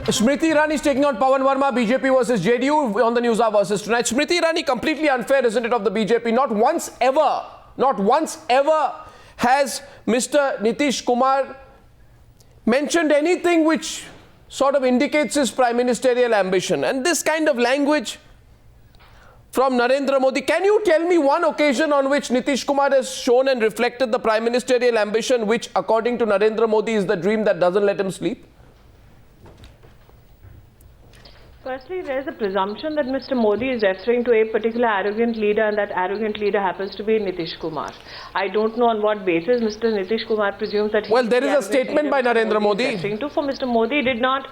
Smriti Irani is taking on Pavan Verma, BJP versus JDU on the Newshour versus tonight. Smriti Irani, completely unfair, isn't it, of the BJP? Not once ever has Mr. Nitish Kumar mentioned anything which sort of indicates his prime ministerial ambition. And this kind of language from Narendra Modi. Can you tell me one occasion on which Nitish Kumar has shown and reflected the prime ministerial ambition, which according to Narendra Modi is the dream that doesn't let him sleep? Firstly, there is a presumption that Mr. Modi is referring to a particular arrogant leader, and that arrogant leader happens to be Nitish Kumar. I don't know on what basis Mr. Nitish Kumar presumes that he Well, there is a statement by Narendra Modi. For Mr. Modi did not,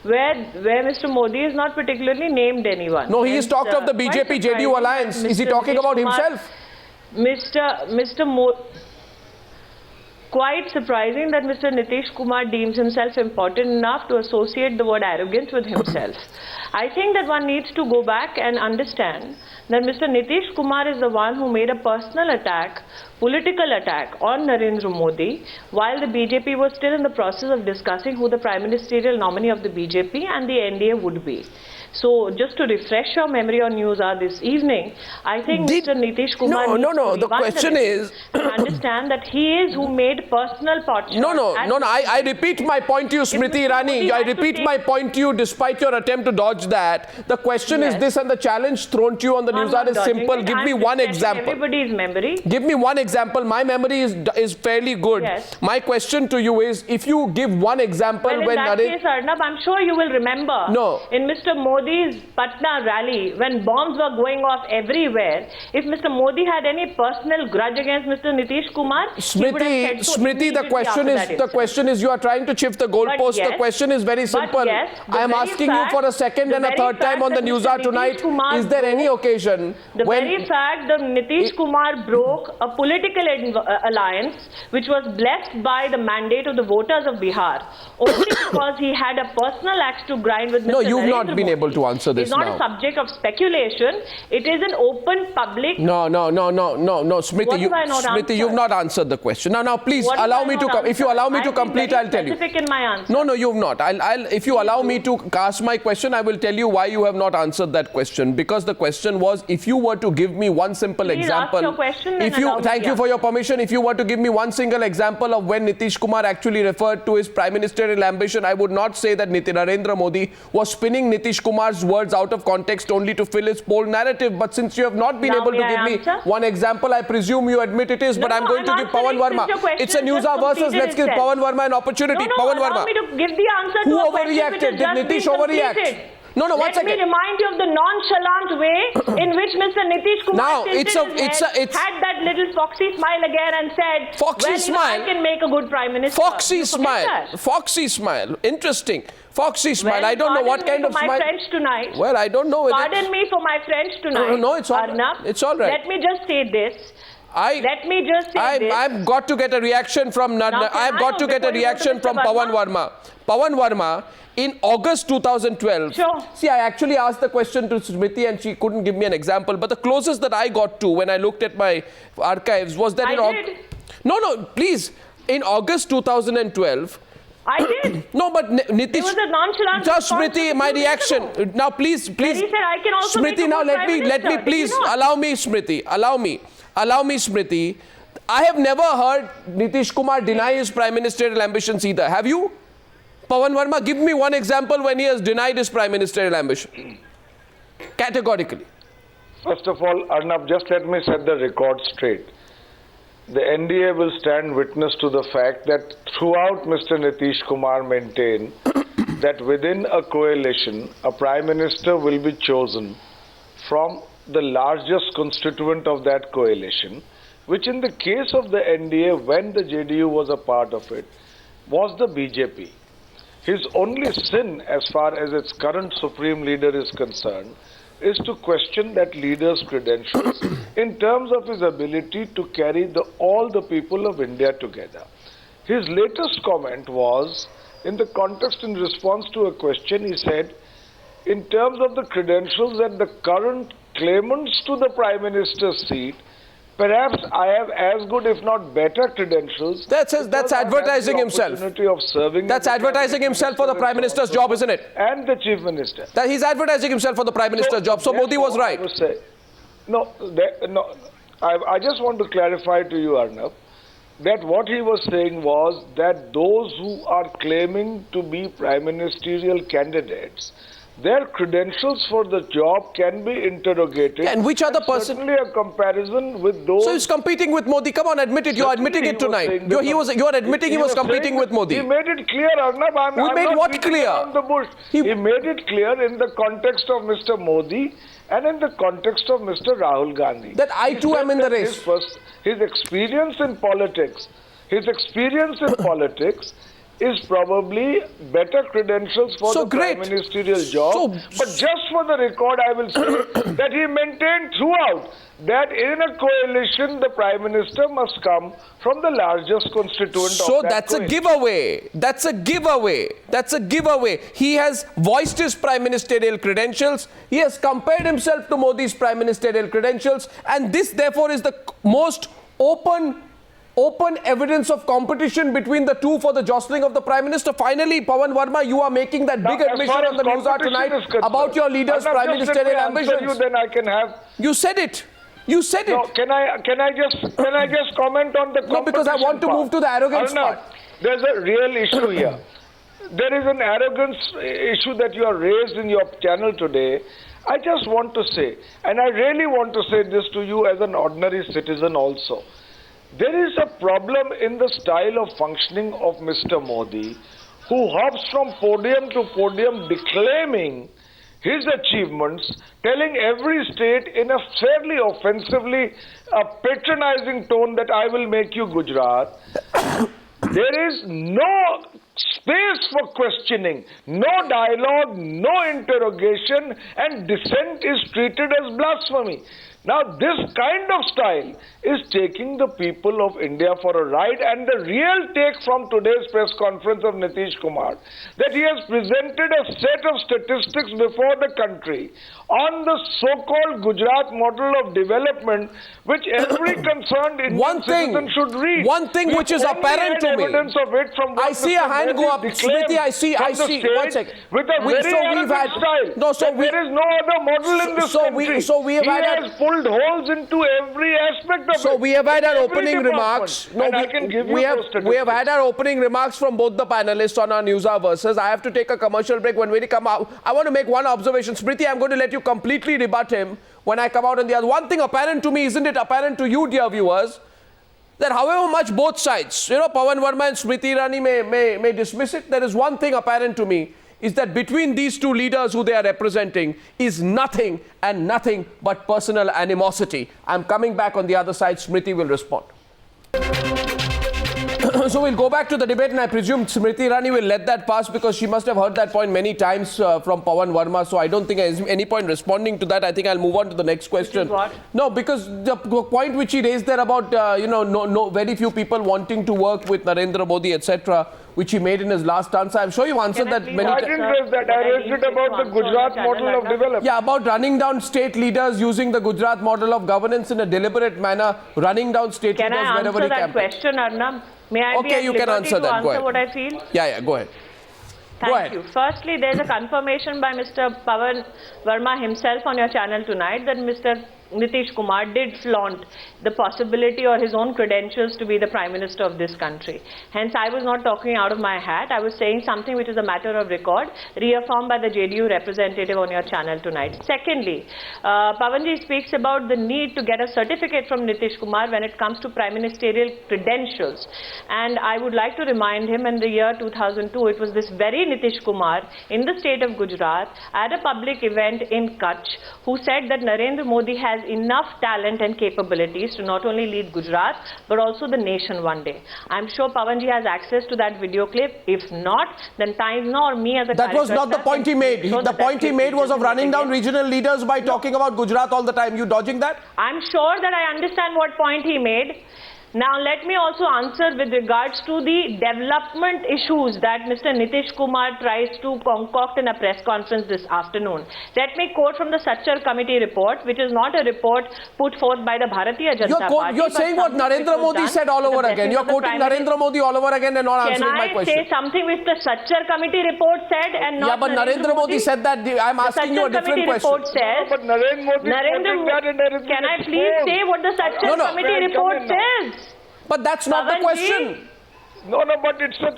where Mr. Modi is not particularly named anyone. No, he has talked of the BJP-JDU alliance. Is he talking about himself? Quite surprising that Mr. Nitish Kumar deems himself important enough to associate the word arrogance with himself. I think that one needs to go back and understand that Mr. Nitish Kumar is the one who made a personal attack, political attack on Narendra Modi while the BJP was still in the process of discussing who the prime ministerial nominee of the BJP and the NDA would be. So, just to refresh your memory on Newshour this evening, I think Mr. Nitish Kumar the question is understand that he is who made personal pot shots. I repeat my point to you, Smriti Irani. I repeat my point to you despite your attempt to dodge that. The question is this, and the challenge thrown to you on the Newshour is simple. Give me one example. Everybody's memory. Give me one example. My memory is fairly good. Yes. My question to you is, if you give one example in that case, Arnab, I'm sure you will remember. In Mr. Modi's Patna rally, when bombs were going off everywhere, if Mr. Modi had any personal grudge against Mr. Nitish Kumar, Smriti, the question is you are trying to shift the goalpost. The question is very simple. I am asking you for a second and a third time on the Newshour tonight. Is there any occasion the very fact that Nitish Kumar broke a political alliance which was blessed by the mandate of the voters of Bihar only because he had a personal axe to grind with Mr. No, you've not been Modi. able to answer this now. It's not now. a subject of speculation. It is an open public. No, Smriti, you've not answered the question. Now, please allow me to. If you allow me to complete, I'll tell you. Specific in my answer. No, you've not. If you allow me to ask my question, I will tell you why you have not answered that question. Because the question was, if you were to give me one simple example. Ask your question. Thank you for your permission. If you were to give me one single example of when Nitish Kumar actually referred to his prime ministerial ambition, I would not say that Narendra Modi was spinning Nitish Kumar's words out of context only to fill his poll narrative. But since you have not been able to give me one example, I presume you admit it is. But I'm going to give Pavan Verma. It's a Newshour versus. Let's give Pavan Verma an opportunity. Pavan Verma. Allow me to give the answer Who to a overreacted? Did Nitish overreact? No, Let me remind you of the nonchalant way in which Mr. Nitish Kumar had that little foxy smile again and said, I can make a good prime minister. Foxy smile. Interesting. Foxy smile. I don't know what kind of smile. My French tonight. Well, I don't know. Pardon me for my French tonight. No, it's all right. It's all right. Let me just say this. I've got to get a reaction from I've got to get a reaction from Pavan Verma. Pavan Verma, in August 2012, see, I actually asked the question to Smriti and she couldn't give me an example. But the closest that I got to when I looked at my archives was that please, in August 2012, I did. No, but Nitish. It was a nonchalant. Just Smriti, my reaction. Now, please. He said, I can also Smriti, now let me please allow me, Smriti. Allow me, Smriti. I have never heard Nitish Kumar deny his prime ministerial ambitions either. Have you? Pavan Verma, give me one example when he has denied his prime ministerial ambition. Categorically. First of all, Arnab, just let me set the record straight. The NDA will stand witness to the fact that throughout Mr. Nitish Kumar maintained that within a coalition, a prime minister will be chosen from the largest constituent of that coalition, which in the case of the NDA, when the JDU was a part of it, was the BJP. His only sin, as far as its current supreme leader is concerned, is to question that leader's credentials in terms of his ability to carry all the people of India together. His latest comment was, in the context in response to a question, he said, in terms of the credentials that the current claimants to the Prime Minister's seat Perhaps I have as good, if not better, credentials. That's advertising himself. Opportunity of serving. That's advertising himself for the Prime Minister's job, isn't it? And the Chief Minister. That he's advertising himself for the Prime Minister's job. So Modi was right. I just want to clarify to you, Arnab, that what he was saying was that those who are claiming to be prime ministerial candidates, their credentials for the job can be interrogated. And which other person? Certainly a comparison with those. So he's competing with Modi. Come on, admit it. You're admitting it tonight. You're admitting he was competing with Modi. He made it clear, Arnab. I'm made not what beating clear? around the bush. He made it clear in the context of Mr. Modi and in the context of Mr. Rahul Gandhi. That I too am in the race. His experience in politics is probably better credentials for the prime ministerial job. But just for the record, I will say that he maintained throughout that in a coalition, the prime minister must come from the largest constituent of that So that's coalition. a giveaway. That's a giveaway. That's a giveaway. He has voiced his prime ministerial credentials. He has compared himself to Modi's prime ministerial credentials. And this, therefore, is the most open evidence of competition between the two for the jostling of the Prime Minister. Finally, Pavan Verma, you are making that big admission on the Newshour tonight about your leader's prime ministerial ambitions. Then I can have. You said it. You said it. Can I just comment on the competition? No, because I want to move to the arrogance part. There's a real issue here. There is an arrogance issue that you have raised in your channel today. I just want to say, and I really want to say this to you as an ordinary citizen also. There is a problem in the style of functioning of Mr. Modi, who hops from podium to podium declaiming his achievements, telling every state in a fairly offensively patronizing tone that I will make you Gujarat. There is no space for questioning, no dialogue, no interrogation, and dissent is treated as blasphemy. Now, this kind of style is taking the people of India for a ride, and the real take from today's press conference of Nitish Kumar, that he has presented a set of statistics before the country on the so-called Gujarat model of development, which every concerned Indian citizen should read. One thing which is apparent to me. Evidence of it from I see a hand go up. Smriti, I see. 1 second. With a very arrogant style. There is no other model in this country. We have had pulled holes into every aspect of it. So we have had our opening remarks. No, we have had our opening remarks from both the panelists on our Newshour versus. I have to take a commercial break. When we come out, I want to make one observation. Smriti, I'm going to let you completely rebut him when I come out on the other. One thing apparent to me, isn't it apparent to you, dear viewers, that however much both sides, Pavan Verma and Smriti Irani may dismiss it, there is one thing apparent to me, is that between these two leaders who they are representing is nothing and nothing but personal animosity. I'm coming back on the other side. Smriti will respond. So we'll go back to the debate, and I presume Smriti Irani will let that pass because she must have heard that point many times from Pavan Verma. So I don't think there's any point responding to that. I think I'll move on to the next question. What? No, because the point which he raised there about very few people wanting to work with Narendra Modi, etc., which he made in his last answer. I'm sure you've answered that many times. I didn't raise that. I raised it about the Gujarat model of development. Yeah, about running down state leaders using the Gujarat model of governance in a deliberate manner, running down state leaders wherever he can. Can I answer that question, Arnab? May I be at you can answer that. Go ahead. What I feel? Yeah, go ahead. Thank you. Firstly, there's a confirmation by Mr. Pavan Verma himself on your channel tonight that Mr. Nitish Kumar did flaunt the possibility or his own credentials to be the Prime Minister of this country. Hence, I was not talking out of my hat. I was saying something which is a matter of record, reaffirmed by the JDU representative on your channel tonight. Secondly, Pavanji speaks about the need to get a certificate from Nitish Kumar when it comes to prime ministerial credentials. And I would like to remind him in the year 2002, it was this very Nitish Kumar in the state of Gujarat at a public event in Kutch who said that Narendra Modi has enough talent and capabilities to not only lead Gujarat but also the nation one day. I'm sure Pavanji has access to that video clip. If not, then Times nor me as a That was not the point he made. The point he made was of running down regional leaders by talking about Gujarat all the time. You dodging that? I'm sure that I understand what point he made. Now, let me also answer with regards to the development issues that Mr. Nitish Kumar tries to concoct in a press conference this afternoon. Let me quote from the Satchar Committee report, which is not a report put forth by the Bharatiya Janata Party. You're saying what Narendra Modi said all over again. You're quoting Narendra Modi all over again and not answering my question. Can I say something which the Satchar Committee report said and not but Narendra Modi said that. I'm asking you a different question. Report says, but Narendra Modi, can I please say what the Satchar Committee report says? But that's not the question. No, but it's a...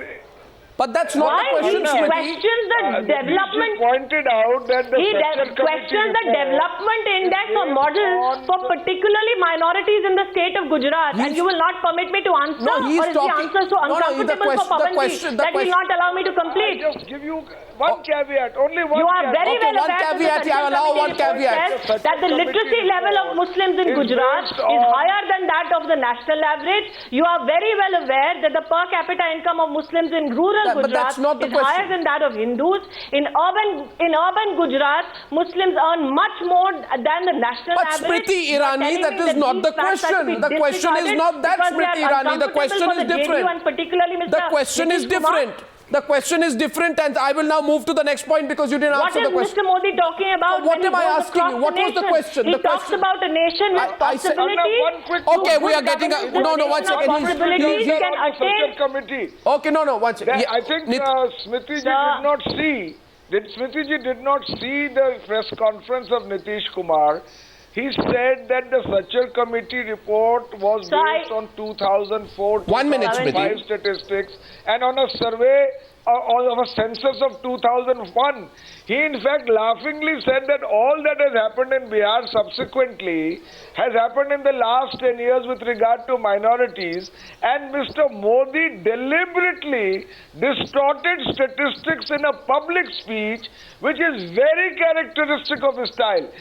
But that's not the question, Smriti. He questions the development. He pointed out that the questions the development index or model for particularly minorities in the state of Gujarat, and you will not permit me to answer. No, he's or is talking. The answer so uncomfortable for Pavanji that will not allow me to complete? I'll just give you one caveat, only one. You are very well one aware caveat. I allow one caveat. That the literacy level of Muslims in Gujarat is higher than that of the national average. You are very well aware that the per capita income of Muslims in rural Gujarat is higher than that of Hindus. In urban Gujarat, Muslims earn much more than the national average. But Smriti Irani, that is not the question. The question is not that, Smriti Irani. The question is different. The question is different. The question is different, and I will now move to the next point because you didn't answer the question. What is Mr. Modi talking about? What am I asking you? What was the question? He talks about a nation with possibilities. Okay, we are getting a... No, one second. Possibilities can attain. Okay, no, one second. I think Smriti ji did not see the press conference of Nitish Kumar. He said that the Satchar Committee report was based on 2004 2005 statistics and on a survey of a census of 2001. He in fact laughingly said that all that has happened in Bihar subsequently has happened in the last 10 years with regard to minorities, and Mr. Modi deliberately distorted statistics in a public speech, which is very characteristic of his style.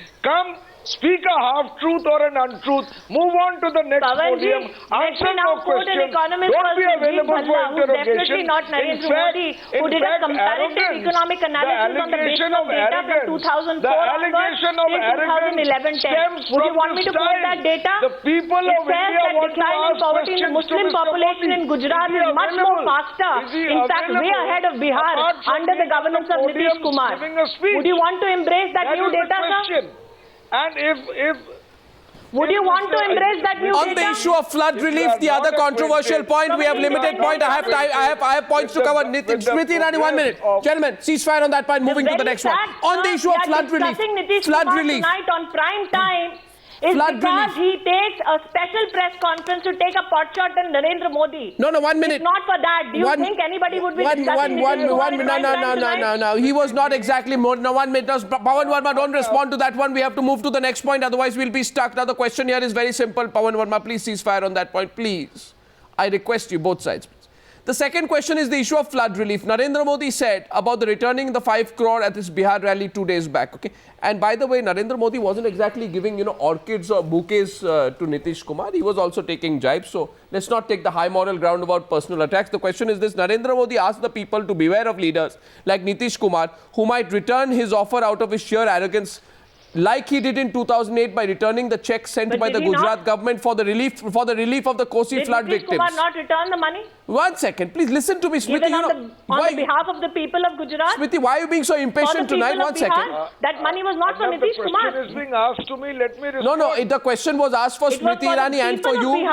Speak a half-truth or an untruth. Move on to the next podium. Answer no questions. Don't be available for interrogation. Definitely not Narendra Modi, who did a comparative economic analysis on the basis of data from 2004 onwards till 2011-10. Would you want me to quote that data? The people of India want to ask poverty in the Muslim population in Gujarat is much more faster. In fact, way ahead of Bihar under the governance of Nitish Kumar. Would you want to embrace that new data, sir? And if would you want to embrace that new on data? the issue of flood relief, the other controversial point, we have limited point. I have points to cover. Smriti Irani, 1 minute. Gentlemen, ceasefire on that point. Moving to the next one. On the issue of flood relief. Flood relief tonight on prime time is because he takes a special press conference to take a pot shot at Narendra Modi. No, 1 minute. If not for that, do you think anybody would be discussing No. He was not exactly more. No, 1 minute. Pavan Verma, don't respond to that one. We have to move to the next point. Otherwise, we'll be stuck. Now, the question here is very simple. Pavan Verma, please cease fire on that point. Please. I request you, both sides. The second question is the issue of flood relief. Narendra Modi said about the returning the 5 crore at this Bihar rally 2 days back. Okay, and by the way, Narendra Modi wasn't exactly giving orchids or bouquets to Nitish Kumar. He was also taking jibes. So let's not take the high moral ground about personal attacks. The question is this: Narendra Modi asked the people to beware of leaders like Nitish Kumar, who might return his offer out of his sheer arrogance, like he did in 2008 by returning the check sent by the Gujarat government for the relief of the Kosi flood victims. Did Nitish Kumar not return the money? 1 second, please listen to me, Smriti. On behalf of the people of Gujarat? Smriti, why are you being so impatient tonight? 1 second. That money was not for Nitish Kumar. The question is being asked to me. Let me respond. No. The question was asked for Smriti Irani and for you.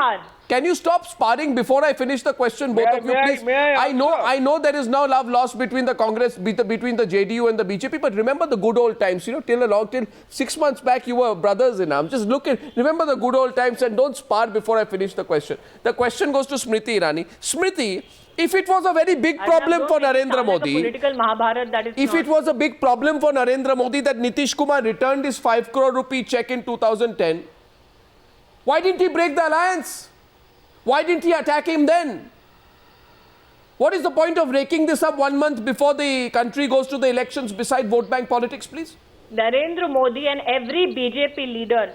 Can you stop sparring before I finish the question, both of you, please? I know there is now love lost between the Congress, between the JDU and the BJP, but remember the good old times, till 6 months back you were brothers in arms. Just remember the good old times and don't spar before I finish the question. The question goes to Smriti Irani. Smriti, if it was a very big problem for Narendra Modi, if it was a big problem for Narendra Modi that Nitish Kumar returned his 5 crore rupee check in 2010, why didn't he break the alliance? Why didn't he attack him then? What is the point of raking this up 1 month before the country goes to the elections beside vote bank politics, please? Narendra Modi and every BJP leader,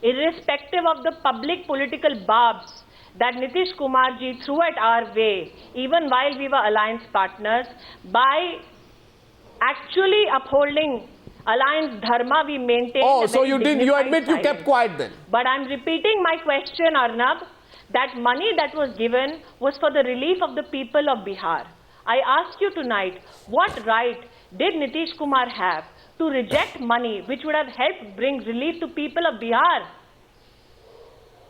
irrespective of the public political barbs that Nitish Kumar ji threw at our way, even while we were alliance partners, by actually upholding alliance dharma, we maintained. Oh, so you admit you kept quiet then? But I'm repeating my question, Arnab. that money that was given was for the relief of the people of Bihar. I ask you tonight, what right did Nitish Kumar have to reject money which would have helped bring relief to people of Bihar?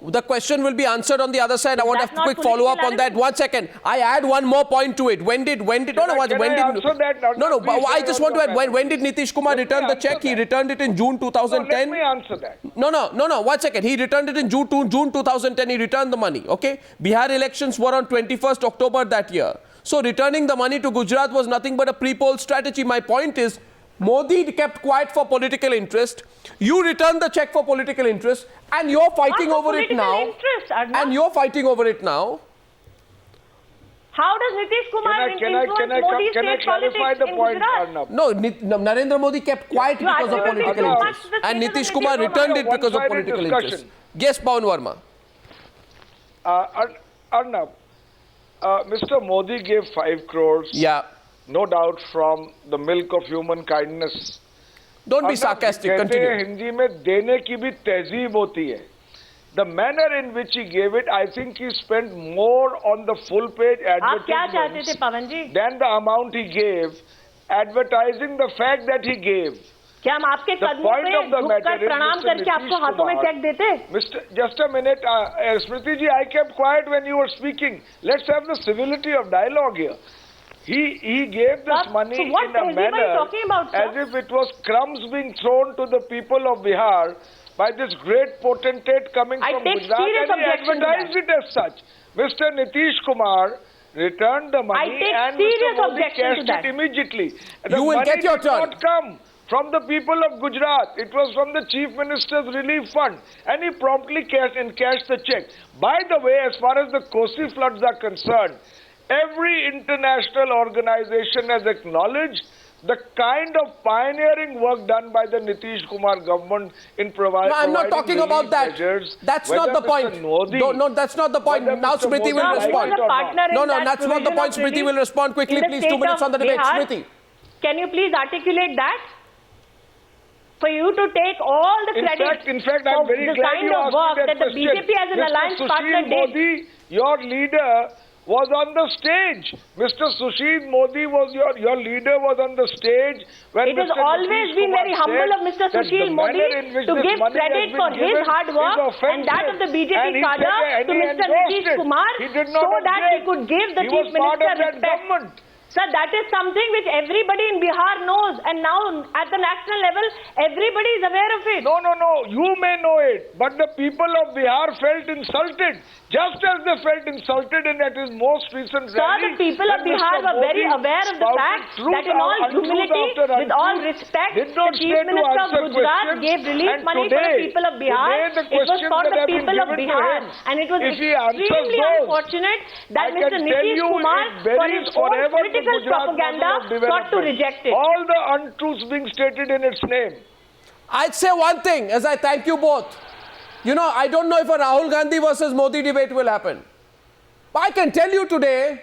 The question will be answered on the other side. I want That's a not quick follow-up on that. political 1 second. I add one more point to it. When did, no, Can I answer that? No, Please, I just want to add, when did Nitish Kumar Let me return the answer check? He that. returned it in June No, 2010. let me answer that. No, 1 second. He returned it in June 2010. He returned the money, okay? Bihar elections were on 21st October that year. So returning the money to Gujarat was nothing but a pre-poll strategy. My point is, Modi kept quiet for political interest. You returned the check for political interest, and you're fighting over it now. And you're fighting over it now. How does Nitish Kumar influence Modi's state clarify politics the in point, Gujarat? Arnab? No, Narendra Modi kept quiet You because of attributed political too much interest. to the And state of Nitish Kumar Nitish returned it Kumar. because of One-sided political interest. discussion. Yes, Pavan Verma. Arnab, Mr. Modi gave 5 crores, Yeah. no doubt from the milk of human kindness. Don't be Arnab, sarcastic. कहते हैं Continue. Hindi में देने की भी तहजीब होती है. The manner in which he gave it, I think he spent more on the full page आप क्या चाहते थे advertisements Pawan ji? than the amount he gave, advertising the fact that he gave. क्या हम आपके The कदमों point पे of the matter झुककर is प्रणाम Mr. करके आपको Nitish हाथों में Kumar. चेक देते? Mr. Just a minute, Smriti ji, I kept quiet when you were speaking. Let's have the civility of dialogue here. He gave this Sir, money so what in a tehzeeb are you manner talking about, sir? as if it was crumbs being thrown to the people of Bihar by this great potentate coming I from take Gujarat, serious and he objection to advertised it as such. Mr. Nitish Kumar returned the money take and serious Mr. Modi objection to cashed that. it immediately. The You will money get your did turn. not come from the people of Gujarat. It was from the Chief Minister's Relief Fund, and he promptly cashed the check. By the way, as far as the Kosi floods are concerned, every international organization has acknowledged the kind of pioneering work done by the Nitish Kumar government in providing. No, I'm not talking about that. That's not the point. No, that's not the point. Now Smriti will respond. No, that's not the point. Smriti will respond quickly. Please, 2 minutes on the debate. Smriti. Can you please articulate that? For you to take all the credit In fact, for I'm very the glad kind you of asked work me that that the question. BJP as an alliance Mr. partner Sushil did. Modi, your leader, was on the stage. Mr. Sushil Modi was your leader was on the stage when It has Mr. always Nitish been Kumar very humble said of Mr. that the Sushil Modi manner in which to this give money has credit been for his given hard is work and that of the offensive. BJP And he cadre said- to and he Mr. endorsed Nitish it. Kumar He did so not that he object. could give the He Chief was part Minister of that respect. government. Sir, that is something which everybody in Bihar knows, and now at the national level, everybody is aware of it. No. You may know it, but the people of Bihar felt insulted, just as they felt insulted in at his most recent Sir, rally. the people of when Bihar Mr. were very Modi aware of the spouted fact truth that in all untruth humility, after with all untruth, respect, did the not Chief stay to Minister of answer Gujarat questions. gave relief And money for the today- people of Bihar. today the It was questions for that the have been people of given to Bihar. him, And it was if he answers extremely those, unfortunate that I Mr. can tell Nitish you Kumar, it for buries his own forever the political Gujarat propaganda, model of sought to development. reject it. All the untruths being stated in its name. I'd say one thing as I thank you both. You know, I don't know if a Rahul Gandhi versus Modi debate will happen. But I can tell you today,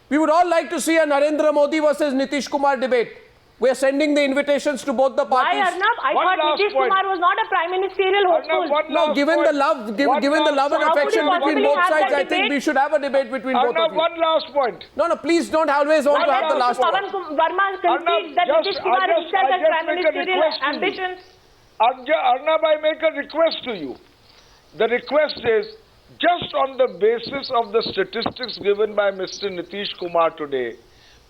we would all like to see a Narendra Modi versus Nitish Kumar debate. We are sending the invitations to both the Why, parties. Arnab? I One thought last Nitish point. Kumar was not a prime ministerial hopeful. Arnab, one No, last given point. the love, given the love and How could affection you between possibly both have sides, that I think debate? we should have a debate between both Arnab, of you. one last point. No, please don't always want to have the last Pavan one. Verma concedes that just- Nitish Kumar I just- himself I has just prime make a ministerial request to you. ambitions. Arnab, I make a request to you. The request is, just on the basis of the statistics given by Mr. Nitish Kumar today,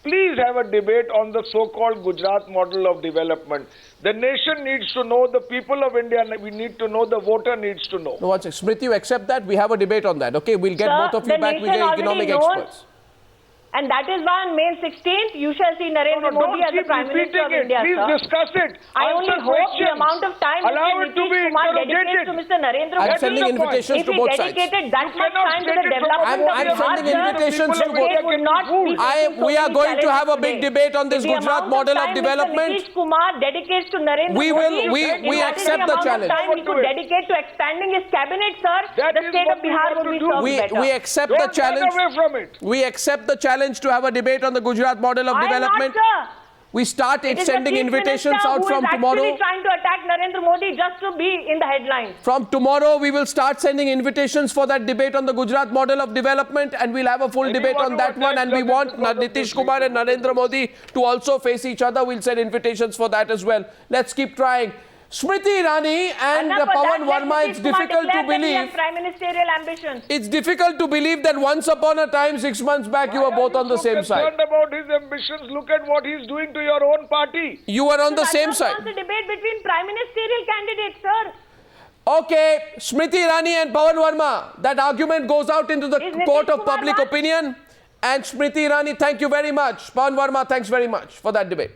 please have a debate on the so-called Gujarat model of development. The nation needs to know, the people of India, we need to know, the voter needs to know. No, one second. Smriti, you accept that? We have a debate on that, okay? We'll get Sir, both of you the back. We nation get already economic knows. experts. And that is why on May 16th, you shall see Narendra Modi as the keep Prime Minister of repeating it. India, Please sir. discuss it. I only Answer hope the questions. amount of time Allow Mr. it to be Nitish Kumar dedicates interrogated. to Mr. Narendra I'm Modi, sending invitations if to he both sides. dedicated that You much cannot time to state the it from development the of I'm Bihar, sending sir, invitations the to both. state would not be facing so we are many going to have a challenges big today. debate on this With the Gujarat amount model of time development. Mr. Nitish Kumar dedicates to Narendra We Modi, will- we that is accept the amount of challenge. time he could dedicate to expanding his cabinet, sir, That the is state what of we Bihar want would to be do. served better. We accept Don't the challenge. run away from it. We accept the challenge to have a debate on the Gujarat model of I am not, development. sir. we start It is sending the Chief invitations Minister out who from is tomorrow. actually trying to attack Narendra Modi just to be in the headlines. From tomorrow, we will start sending invitations for that debate on the Gujarat model of development, and we'll have a full debate on that one. And we want Nitish Kumar and Narendra Modi to also face each other. We'll send invitations for that as well. Let's keep trying. Smriti Irani and Pavan Verma, it's difficult to believe. Prime ministerial ambitions. It's difficult to believe that once upon a time, 6 months back, you were both on the same side. Concerned about his ambitions. Look at what he's doing to your own party. You were on the same side. That's the debate between prime ministerial candidates, sir. Okay, Smriti Irani and Pavan Verma, that argument goes out into the court of public opinion. And Smriti Irani, thank you very much. Pavan Verma, thanks very much for that debate.